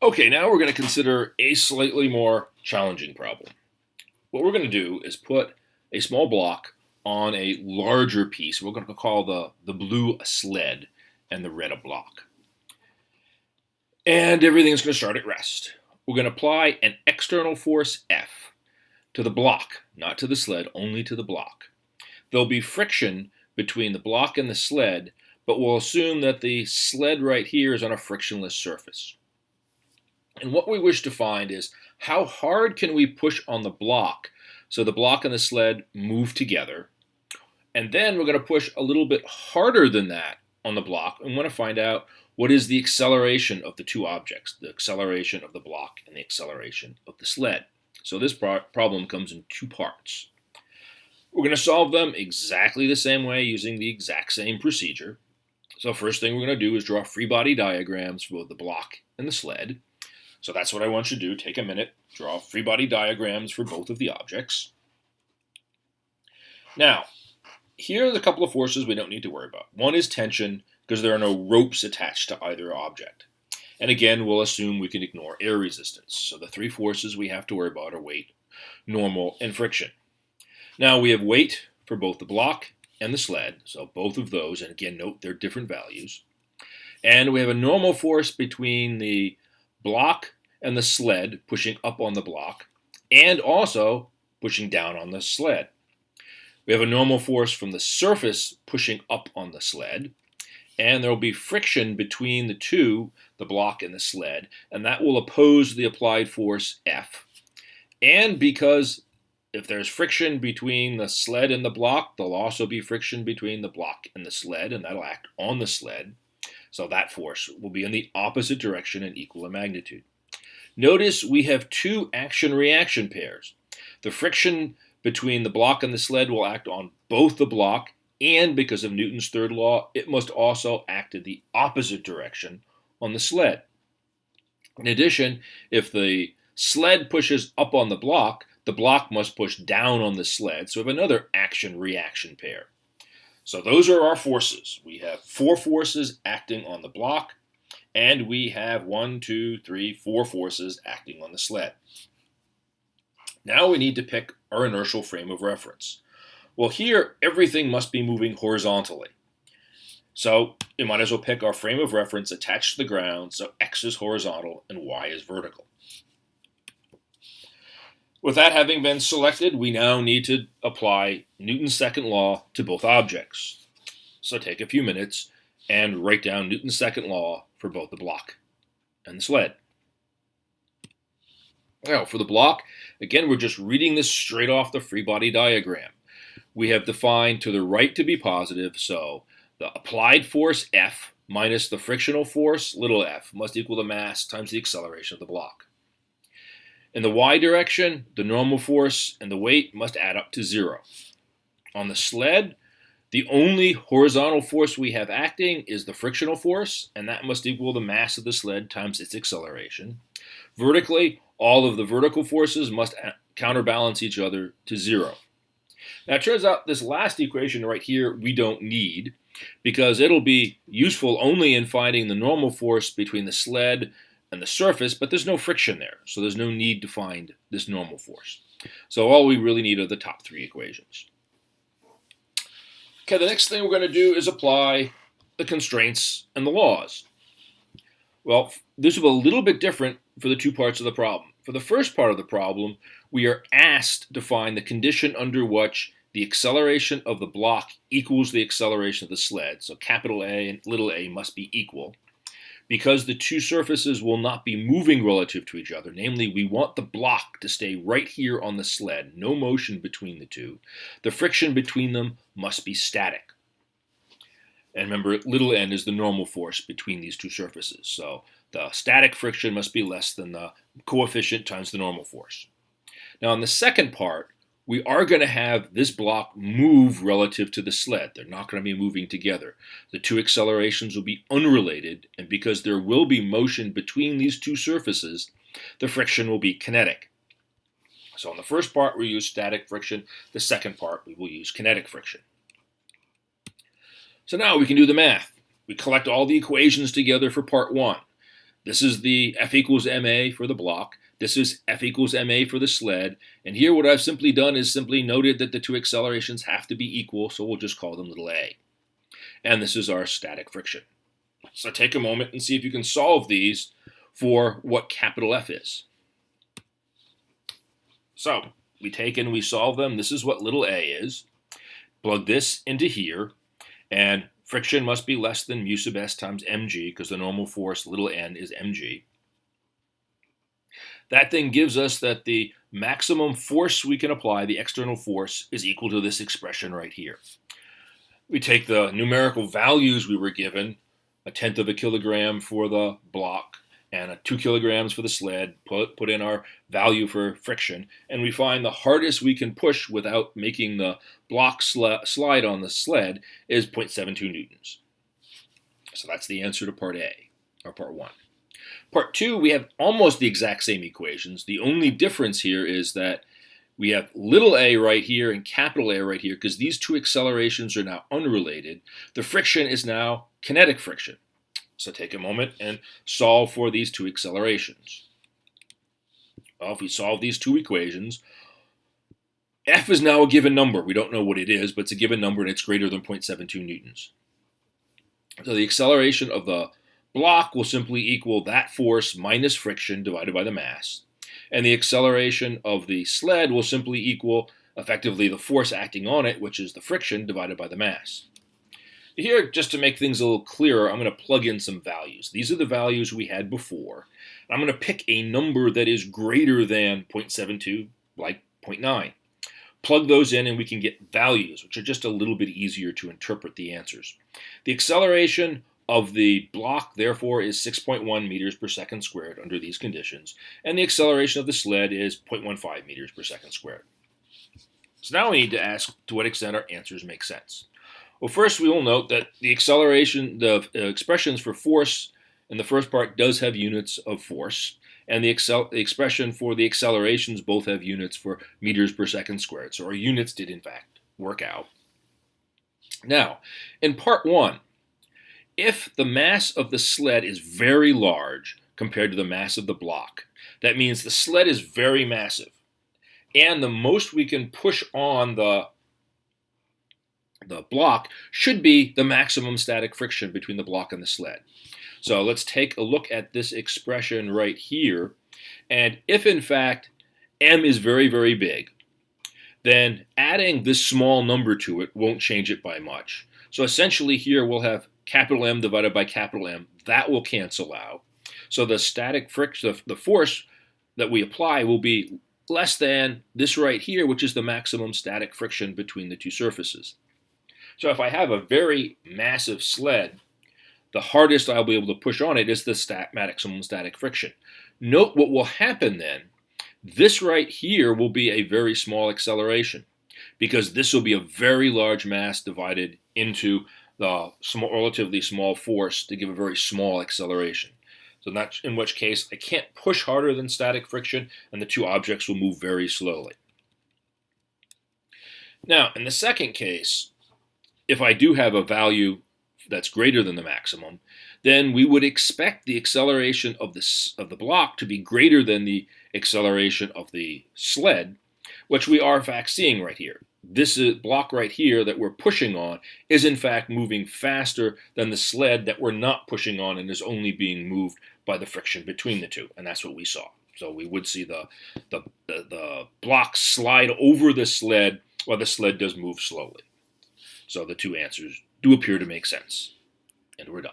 Okay, now we're going to consider a slightly more challenging problem. What we're going to do is put a small block on a larger piece. We're going to call the blue a sled and the red a block. And everything's going to start at rest. We're going to apply an external force F to the block, not to the sled, only to the block. There'll be friction between the block and the sled, but we'll assume that the sled right here is on a frictionless surface. And what we wish to find is how hard can we push on the block so the block and the sled move together. And then we're going to push a little bit harder than that on the block and want to find out what is the acceleration of the two objects, the acceleration of the block and the acceleration of the sled. So this problem comes in two parts. We're going to solve them exactly the same way using the exact same procedure. So first thing we're going to do is draw free body diagrams for both the block and the sled. So that's what I want you to do. Take a minute, draw free body diagrams for both of the objects. Now, here are a couple of forces we don't need to worry about. One is tension, because there are no ropes attached to either object. And again, we'll assume we can ignore air resistance. So the three forces we have to worry about are weight, normal, and friction. Now we have weight for both the block and the sled. So both of those, and again, note they're different values. And we have a normal force between the block and the sled pushing up on the block and also pushing down on the sled. We have a normal force from the surface pushing up on the sled, and there will be friction between the two, the block and the sled, and that will oppose the applied force F. And because if there's friction between the sled and the block, there'll also be friction between the block and the sled, and that'll act on the sled. So that force will be in the opposite direction and equal in magnitude. Notice we have two action-reaction pairs. The friction between the block and the sled will act on both the block, and because of Newton's third law, it must also act in the opposite direction on the sled. In addition, if the sled pushes up on the block must push down on the sled, so we have another action-reaction pair. So those are our forces. We have four forces acting on the block, and we have 4 forces acting on the sled. Now we need to pick our inertial frame of reference. Well, here everything must be moving horizontally. So we might as well pick our frame of reference attached to the ground, so X is horizontal and Y is vertical. With that having been selected, we now need to apply Newton's second law to both objects. So take a few minutes and write down Newton's second law for both the block and the sled. Now, for the block, again, we're just reading this straight off the free body diagram. We have defined to the right to be positive, so the applied force F minus the frictional force, little f, must equal the mass times the acceleration of the block. In the y direction, the normal force and the weight must add up to 0. On the sled, the only horizontal force we have acting is the frictional force, and that must equal the mass of the sled times its acceleration. Vertically, all of the vertical forces must counterbalance each other to 0. Now it turns out this last equation right here we don't need, because it'll be useful only in finding the normal force between the sled and the surface, but there's no friction there, so there's no need to find this normal force. So all we really need are the top 3 equations. Okay, the next thing we're going to do is apply the constraints and the laws. Well, this will be a little bit different for the two parts of the problem. For the first part of the problem, we are asked to find the condition under which the acceleration of the block equals the acceleration of the sled. So capital A and little a must be equal. Because the two surfaces will not be moving relative to each other, namely we want the block to stay right here on the sled, no motion between the two, the friction between them must be static. And remember, little n is the normal force between these two surfaces, so the static friction must be less than the coefficient times the normal force. Now in the second part, we are going to have this block move relative to the sled. They're not going to be moving together. The two accelerations will be unrelated, and because there will be motion between these two surfaces, the friction will be kinetic. So in the first part, we use static friction. The second part, we will use kinetic friction. So now we can do the math. We collect all the equations together for part 1. This is the F equals ma for the block. This is F equals ma for the sled. And here what I've simply done is simply noted that the two accelerations have to be equal, so we'll just call them little a. And this is our static friction. So take a moment and see if you can solve these for what capital F is. So we take and we solve them. This is what little a is. Plug this into here, and friction must be less than mu sub s times mg, because the normal force, little n, is mg. That then gives us that the maximum force we can apply, the external force, is equal to this expression right here. We take the numerical values we were given, 1/10 of a kilogram for the block and 2 kilograms for the sled, put in our value for friction, and we find the hardest we can push without making the block slide on the sled is 0.72 newtons. So that's the answer to part A, or part 1. Part 2, we have almost the exact same equations. The only difference here is that we have little a right here and capital A right here, because these two accelerations are now unrelated. The friction is now kinetic friction. So take a moment and solve for these two accelerations. Well, if we solve these two equations, F is now a given number. We don't know what it is, but it's a given number and it's greater than 0.72 newtons. So the acceleration of the block will simply equal that force minus friction divided by the mass. And the acceleration of the sled will simply equal effectively the force acting on it, which is the friction divided by the mass. Here, just to make things a little clearer, I'm going to plug in some values. These are the values we had before. I'm going to pick a number that is greater than 0.72, like 0.9. Plug those in and we can get values, which are just a little bit easier to interpret the answers. The acceleration of the block, therefore, is 6.1 meters per second squared under these conditions, and the acceleration of the sled is 0.15 meters per second squared. So now we need to ask to what extent our answers make sense. Well, first we will note that the expressions for force in the first part does have units of force, and the expression for the accelerations both have units for meters per second squared. So our units did in fact work out. Now, in part 1, if the mass of the sled is very large compared to the mass of the block, that means the sled is very massive, and the most we can push on the block should be the maximum static friction between the block and the sled. So let's take a look at this expression right here. And if in fact m is very, very big, then adding this small number to it won't change it by much. So essentially here we'll have capital M divided by capital M. That will cancel out. So the static friction, the force that we apply will be less than this right here, which is the maximum static friction between the two surfaces. So if I have a very massive sled, the hardest I'll be able to push on it is the maximum static friction. Note what will happen then. This right here will be a very small acceleration, because this will be a very large mass divided into the relatively small force to give a very small acceleration. So in which case I can't push harder than static friction, and the two objects will move very slowly. Now, in the second case, if I do have a value that's greater than the maximum, then we would expect the acceleration of the block to be greater than the acceleration of the sled, which we are in fact seeing right here. This block right here that we're pushing on is in fact moving faster than the sled that we're not pushing on and is only being moved by the friction between the two, and that's what we saw. So we would see the block slide over the sled while the sled does move slowly. So the two answers do appear to make sense. And we're done.